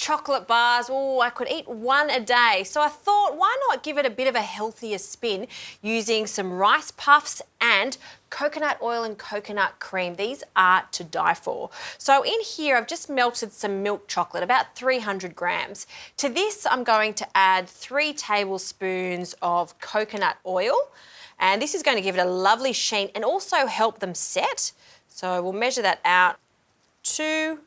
chocolate bars. Oh, I could eat one a day. So I thought, why not give it a bit of a healthier spin using some rice puffs and coconut oil and coconut cream. These are to die for. So in here, I've just melted some milk chocolate, about 300 grams. To this, I'm going to add 3 tablespoons of coconut oil. And this is going to give it a lovely sheen and also help them set. So we'll measure that out. 2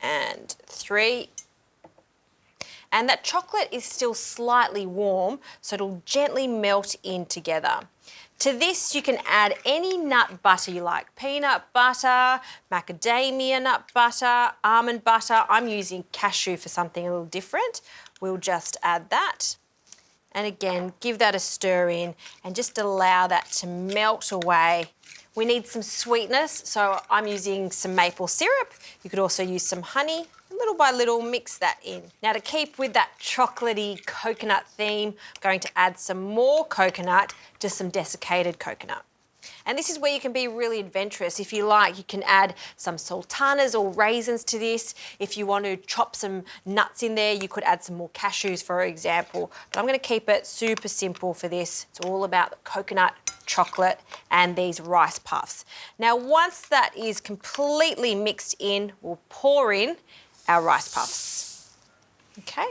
and 3. And that chocolate is still slightly warm, so it'll gently melt in together. To this, you can add any nut butter you like. Peanut butter, macadamia nut butter, almond butter. I'm using cashew for something a little different. We'll just add that. And again, give that a stir in and just allow that to melt away. We need some sweetness, so I'm using some maple syrup. You could also use some honey. Little by little, mix that in. Now, to keep with that chocolatey coconut theme, I'm going to add some more coconut, just some desiccated coconut. And this is where you can be really adventurous. If you like, you can add some sultanas or raisins to this. If you want to chop some nuts in there, you could add some more cashews, for example. But I'm going to keep it super simple for this. It's all about the coconut, chocolate, and these rice puffs. Now, once that is completely mixed in, we'll pour in our rice puffs. Okay,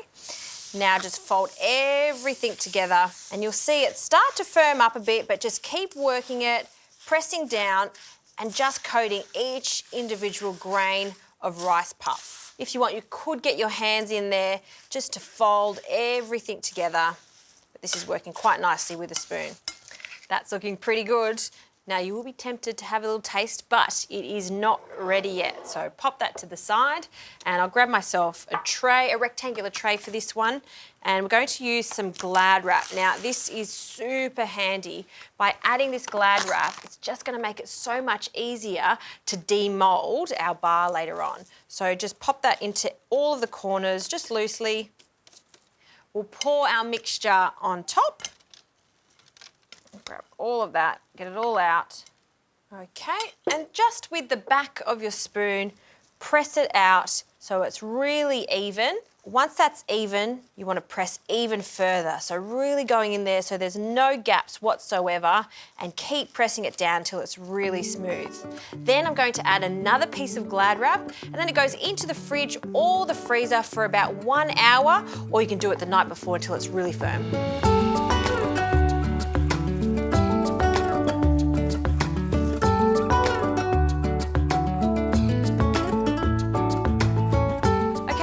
now just fold everything together and you'll see it start to firm up a bit, but just keep working it, pressing down and just coating each individual grain of rice puff. If you want, you could get your hands in there just to fold everything together, but this is working quite nicely with a spoon. That's looking pretty good. Now, you will be tempted to have a little taste, but it is not ready yet. So pop that to the side and I'll grab myself a tray, a rectangular tray for this one. And we're going to use some Glad wrap. Now, this is super handy. By adding this Glad wrap, it's just going to make it so much easier to demold our bar later on. So just pop that into all of the corners, just loosely. We'll pour our mixture on top. Grab all of that, get it all out. Okay, and just with the back of your spoon, press it out so it's really even. Once that's even, you want to press even further. So really going in there so there's no gaps whatsoever and keep pressing it down till it's really smooth. Then I'm going to add another piece of Glad wrap and then it goes into the fridge or the freezer for about 1 hour, or you can do it the night before until it's really firm.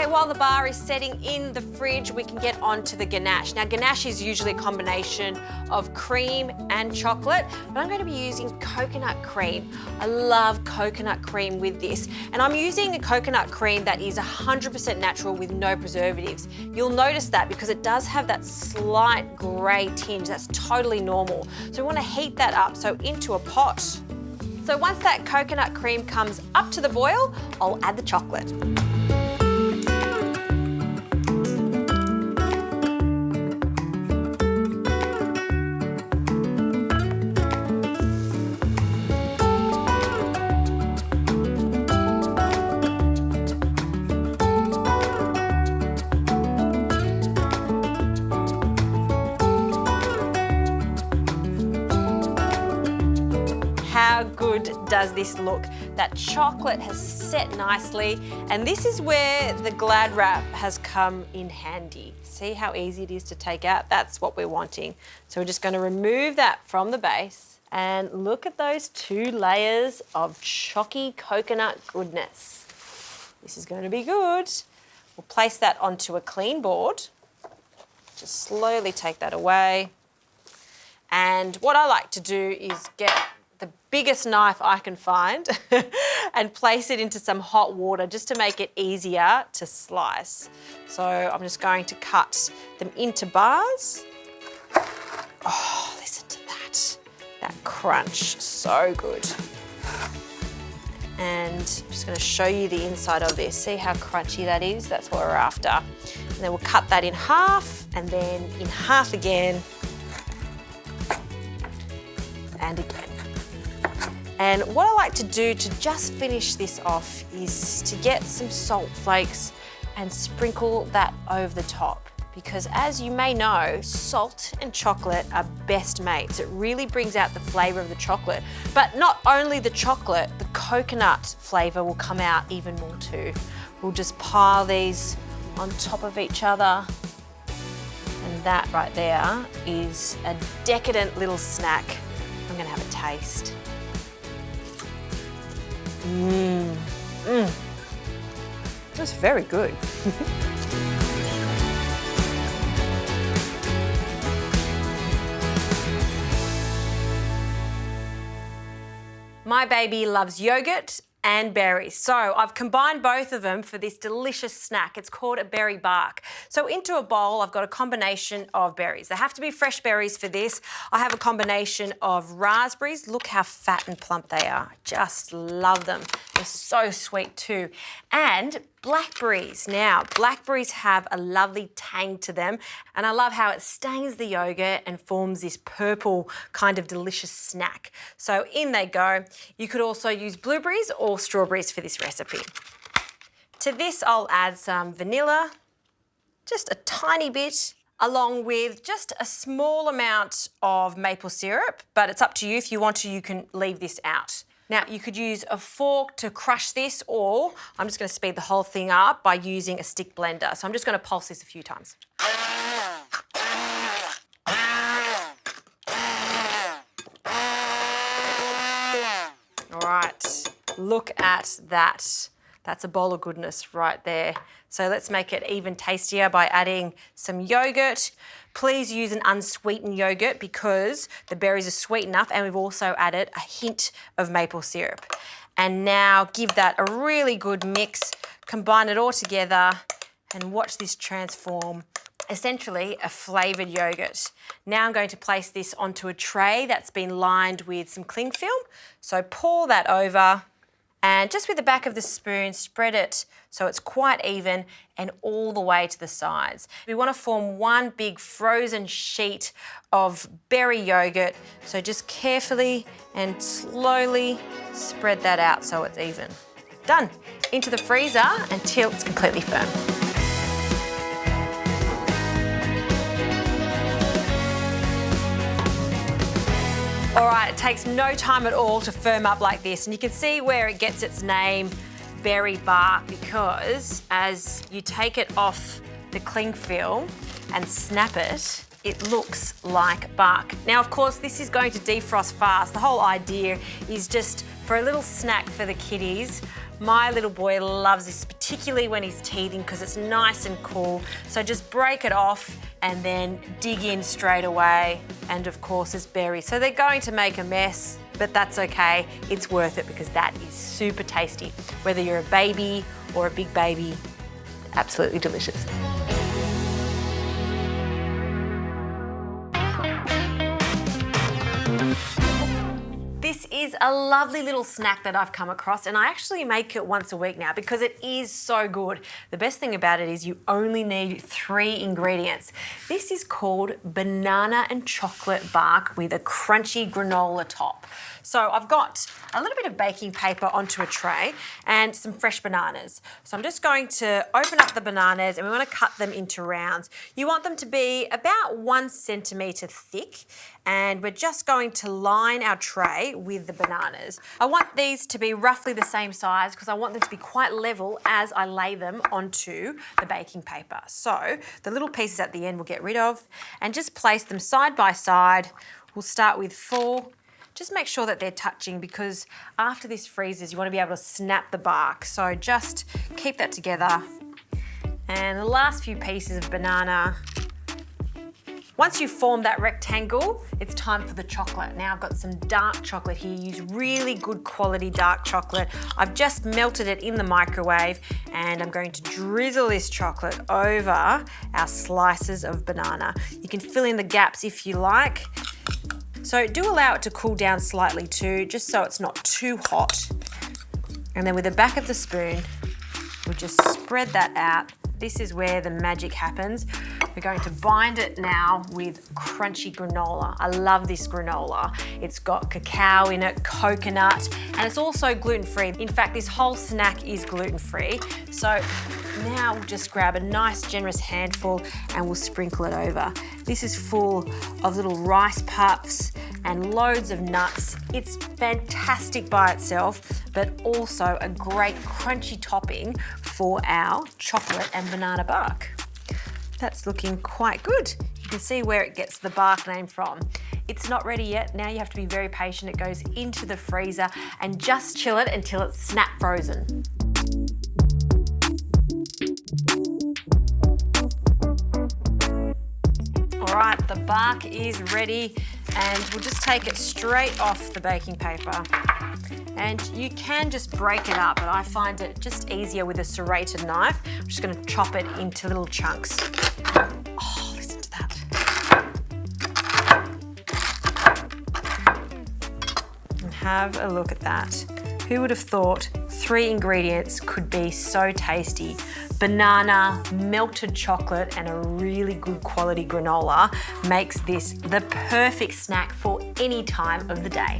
While the bar is setting in the fridge, we can get on to the ganache. Now, ganache is usually a combination of cream and chocolate, but I'm going to be using coconut cream. I love coconut cream with this, and I'm using a coconut cream that is 100% natural with no preservatives. You'll notice that because it does have that slight grey tinge. That's totally normal. So we want to heat that up, so into a pot. So once that coconut cream comes up to the boil, I'll add the chocolate. How good does this look? That chocolate has set nicely, and this is where the Glad wrap has come in handy. See how easy it is to take out? That's what we're wanting. So we're just going to remove that from the base, and look at those 2 layers of chalky coconut goodness. This is going to be good. We'll place that onto a clean board. Just slowly take that away. And what I like to do is get the biggest knife I can find and place it into some hot water just to make it easier to slice. So I'm just going to cut them into bars. Oh, listen to that. That crunch, so good. And I'm just going to show you the inside of this. See how crunchy that is? That's what we're after. And then we'll cut that in half and then in half again and again. And what I like to do to just finish this off is to get some salt flakes and sprinkle that over the top. Because as you may know, salt and chocolate are best mates. It really brings out the flavour of the chocolate. But not only the chocolate, the coconut flavour will come out even more too. We'll just pile these on top of each other. And that right there is a decadent little snack. I'm gonna have a taste. That's very good. My baby loves yogurt and berries. So I've combined both of them for this delicious snack. It's called a berry bark. So into a bowl, I've got a combination of berries. They have to be fresh berries for this. I have a combination of raspberries. Look how fat and plump they are. Just love them. They're so sweet too. And blackberries. Now, blackberries have a lovely tang to them, and I love how it stains the yogurt and forms this purple kind of delicious snack. So in they go. You could also use blueberries or strawberries for this recipe. To this, I'll add some vanilla, just a tiny bit, along with just a small amount of maple syrup, but it's up to you. If you want to, you can leave this out. Now, you could use a fork to crush this, or I'm just going to speed the whole thing up by using a stick blender. So I'm just going to pulse this a few times. All right, look at that. That's a bowl of goodness right there. So let's make it even tastier by adding some yogurt. Please use an unsweetened yogurt because the berries are sweet enough, and we've also added a hint of maple syrup. And now give that a really good mix, combine it all together and watch this transform. Essentially a flavoured yogurt. Now I'm going to place this onto a tray that's been lined with some cling film. So pour that over, and just with the back of the spoon, spread it so it's quite even and all the way to the sides. We want to form one big frozen sheet of berry yogurt. So just carefully and slowly spread that out so it's even. Done. Into the freezer until it's completely firm. All right, it takes no time at all to firm up like this, and you can see where it gets its name, berry bark, because as you take it off the cling film and snap it, it looks like bark. Now, of course, this is going to defrost fast. The whole idea is just for a little snack for the kiddies. My little boy loves this, particularly when he's teething, because it's nice and cool. So just break it off and then dig in straight away. And of course, it's berries. So they're going to make a mess, but that's okay. It's worth it because that is super tasty. Whether you're a baby or a big baby, absolutely delicious. This is a lovely little snack that I've come across, and I actually make it once a week now because it is so good. The best thing about it is you only need 3 ingredients. This is called banana and chocolate bark with a crunchy granola top. So I've got a little bit of baking paper onto a tray and some fresh bananas. So I'm just going to open up the bananas, and we want to cut them into rounds. You want them to be about 1 centimetre thick, and we're just going to line our tray with the bananas. I want these to be roughly the same size because I want them to be quite level as I lay them onto the baking paper. So the little pieces at the end we'll get rid of and just place them side by side. We'll start with 4. Just make sure that they're touching because after this freezes, you want to be able to snap the bark. So just keep that together. And the last few pieces of banana. Once you've formed that rectangle, it's time for the chocolate. Now I've got some dark chocolate here. Use really good quality dark chocolate. I've just melted it in the microwave, and I'm going to drizzle this chocolate over our slices of banana. You can fill in the gaps if you like. So do allow it to cool down slightly too, just so it's not too hot. And then with the back of the spoon, we'll just spread that out. This is where the magic happens. We're going to bind it now with crunchy granola. I love this granola. It's got cacao in it, coconut, and it's also gluten-free. In fact, this whole snack is gluten-free. So Now we'll just grab a nice generous handful and we'll sprinkle it over. This is full of little rice puffs and loads of nuts. It's fantastic by itself, but also a great crunchy topping for our chocolate and banana bark. That's looking quite good. You can see where it gets the bark name from. It's not ready yet. Now you have to be very patient. It goes into the freezer and just chill it until it's snap frozen. All right, the bark is ready and we'll just take it straight off the baking paper. And you can just break it up, but I find it just easier with a serrated knife. I'm just gonna chop it into little chunks. Oh, listen to that. And have a look at that. Who would have thought 3 ingredients could be so tasty? Banana, melted chocolate, and a really good quality granola makes this the perfect snack for any time of the day.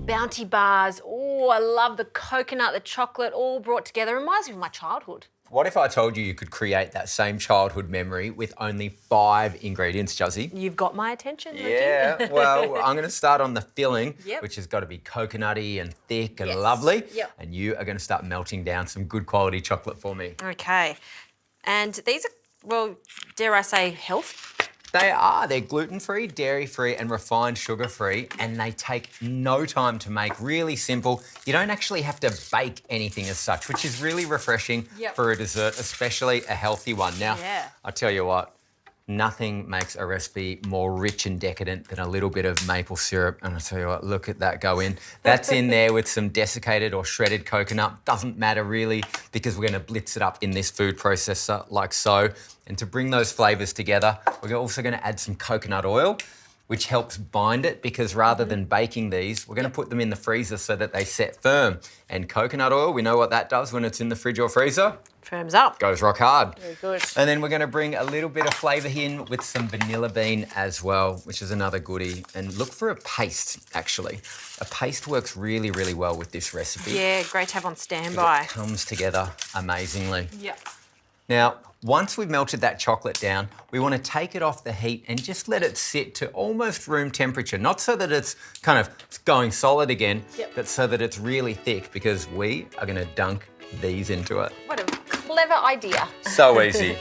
Bounty bars. Oh, I love the coconut, the chocolate, all brought together. Reminds me of my childhood. What if I told you you could create that same childhood memory with only 5 ingredients, Juzzy? You've got my attention, Yeah, well, I'm going to start on the filling, Yep. which has got to be coconutty and thick and Yes. lovely. Yep. And you are going to start melting down some good quality chocolate for me. Okay. And these are, well, dare I say, health? They are. They're gluten-free, dairy-free and refined sugar-free, and they take no time to make. Really simple. You don't actually have to bake anything as such, which is really refreshing Yep. for a dessert, especially a healthy one. Now, Yeah. I tell you what, nothing makes a recipe more rich and decadent than a little bit of maple syrup. And I tell you what, look at that go in. That's in there with some desiccated or shredded coconut. Doesn't matter really, because we're going to blitz it up in this food processor like so. And to bring those flavours together, we're also going to add some coconut oil, which helps bind it, because rather than baking these, we're going to put them in the freezer so that they set firm. And coconut oil, we know what that does when it's in the fridge or freezer. Firms up. Goes rock hard. Very good. And then we're going to bring a little bit of flavour in with some vanilla bean as well, which is another goodie. And look for a paste, actually. A paste works really, really well with this recipe. Yeah, great to have on standby. It comes together amazingly. Yep. Now, once we've melted that chocolate down, we want to take it off the heat and just let it sit to almost room temperature. Not so that it's kind of going solid again, Yep. but so that it's really thick, because we are going to dunk these into it. What a clever idea. So easy.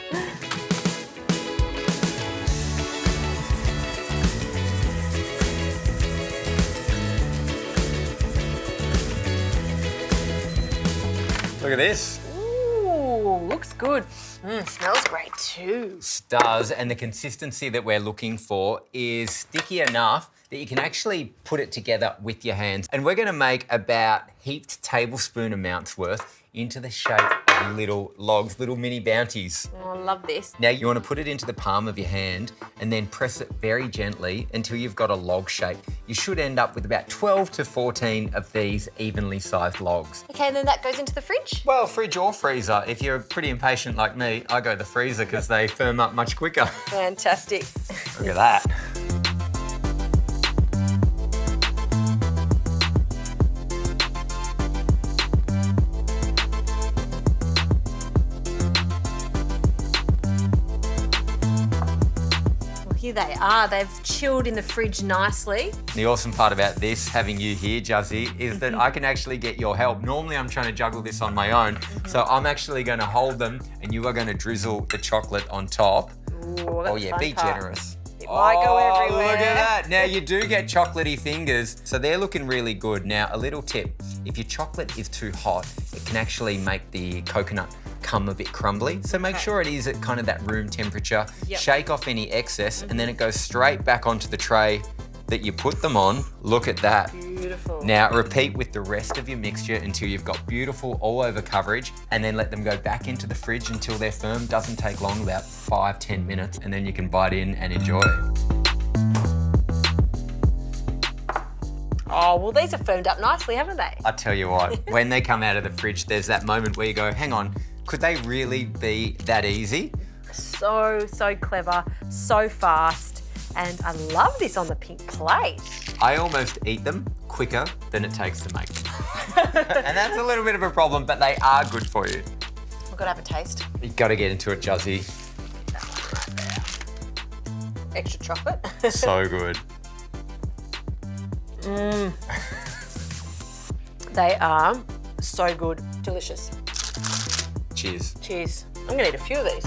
Look at this. Ooh, looks good. Smells great too. Does, and the consistency that we're looking for is sticky enough that you can actually put it together with your hands. And we're going to make about heaped tablespoon amounts worth into the shape of little logs, little mini bounties. Oh, I love this. Now you want to put it into the palm of your hand and then press it very gently until you've got a log shape. You should end up with about 12 to 14 of these evenly sized logs. Okay, and then that goes into the fridge? Well, fridge or freezer. If you're pretty impatient like me, I go the freezer because they firm up much quicker. Fantastic. Look at that. Here they are. They've chilled in the fridge nicely. The awesome part about this, having you here, Juzzy, is that I can actually get your help. Normally I'm trying to juggle this on my own, so I'm actually going to hold them and you are going to drizzle the chocolate on top. Ooh, Oh yeah, be generous. It might go everywhere. Look at that. Now you do get chocolatey fingers, so they're looking really good. Now a little tip, if your chocolate is too hot, it can actually make the coconut come a bit crumbly. So make sure it is at kind of that room temperature. Yep. Shake off any excess and then it goes straight back onto the tray that you put them on. Look at that. Beautiful. Now repeat with the rest of your mixture until you've got beautiful all over coverage, and then let them go back into the fridge until they're firm. Doesn't take long, about 5-10 minutes, and then you can bite in and enjoy. Oh, well, these are firmed up nicely, haven't they? I tell you what, when they come out of the fridge, there's that moment where you go, hang on, could they really be that easy? So clever, so fast, And I love this on the pink plate. I almost eat them quicker than it takes to make them. And that's a little bit of a problem, but they are good for you. I've got to have a taste. You've got to get into it, Juzzy. That one right there. Extra chocolate. So good. They are so good. Delicious. Cheers. Cheers. I'm going to eat a few of these.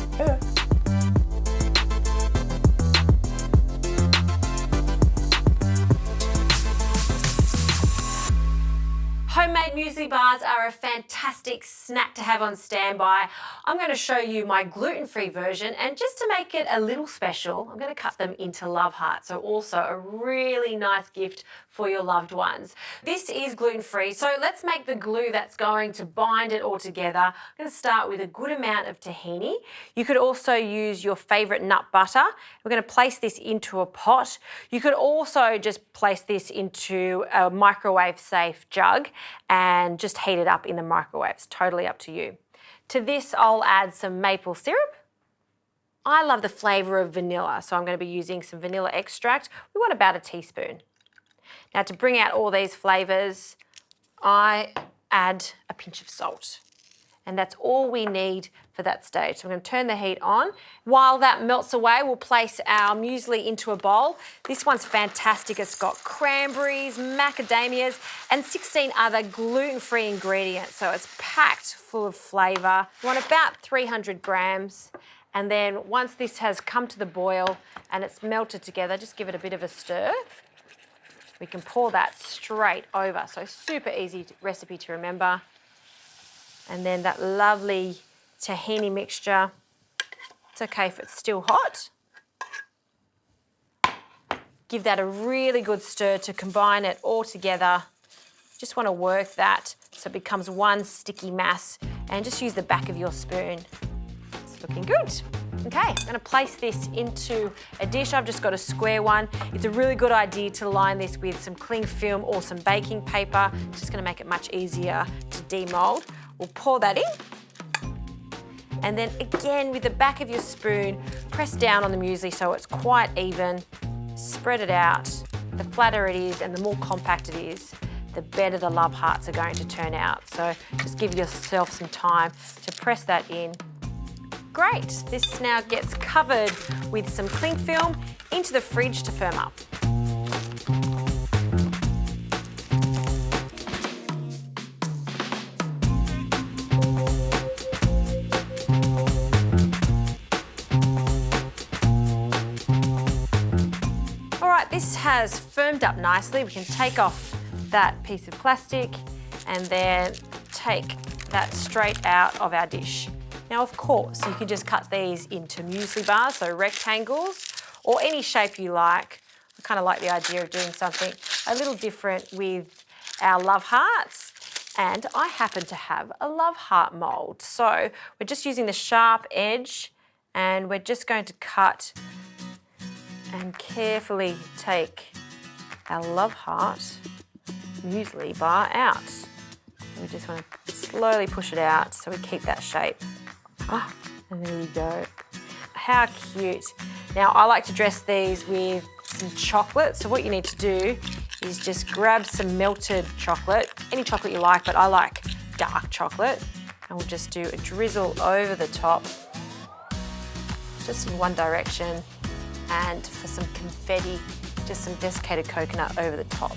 Homemade muesli bars are a fantastic snack to have on standby. I'm going to show you my gluten-free version, and just to make it a little special, I'm going to cut them into love hearts, so also a really nice gift for your loved ones. This is gluten-free, so let's make the glue that's going to bind it all together. I'm going to start with a good amount of tahini. You could also use your favourite nut butter. We're going to place this into a pot. You could also just place this into a microwave-safe jug and just heat it up in the microwave. It's totally up to you. To this, I'll add some maple syrup. I love the flavour of vanilla, so I'm going to be using some vanilla extract. We want about a teaspoon. Now, to bring out all these flavours, I add a pinch of salt. And that's all we need for that stage. So I'm going to turn the heat on. While that melts away, we'll place our muesli into a bowl. This one's fantastic. It's got cranberries, macadamias, and 16 other gluten-free ingredients. So it's packed full of flavour. You want about 300 grams. And then once this has come to the boil and it's melted together, just give it a bit of a stir. We can pour that straight over. So super easy recipe to remember. And then that lovely tahini mixture. It's okay if it's still hot. Give that a really good stir to combine it all together. Just want to work that so it becomes one sticky mass, and just use the back of your spoon. It's looking good. Okay, I'm going to place this into a dish. I've just got a square one. It's a really good idea to line this with some cling film or some baking paper. It's just going to make it much easier to demold. We'll pour that in. And then again, with the back of your spoon, press down on the muesli so it's quite even. Spread it out. The flatter it is and the more compact it is, the better the love hearts are going to turn out. So just give yourself some time to press that in. Great, this now gets covered with some cling film into the fridge to firm up. All right, this has firmed up nicely. We can take off that piece of plastic and then take that straight out of our dish. Now, of course, you can just cut these into muesli bars, so rectangles, or any shape you like. I kind of like the idea of doing something a little different with our love hearts. And I happen to have a love heart mould. So we're just using the sharp edge, and we're just going to cut and carefully take our love heart muesli bar out. We just want to slowly push it out so we keep that shape. Ah, and there you go. How cute. Now, I like to dress these with some chocolate. So what you need to do is just grab some melted chocolate, any chocolate you like, but I like dark chocolate. And we'll just do a drizzle over the top, just in one direction. And for some confetti, just some desiccated coconut over the top.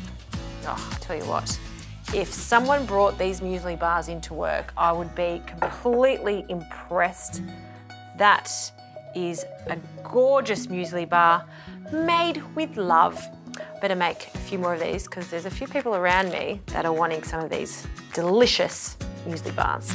Oh, I'll tell you what. If someone brought these muesli bars into work, I would be completely impressed. That is a gorgeous muesli bar made with love. Better make a few more of these because there's a few people around me that are wanting some of these delicious muesli bars.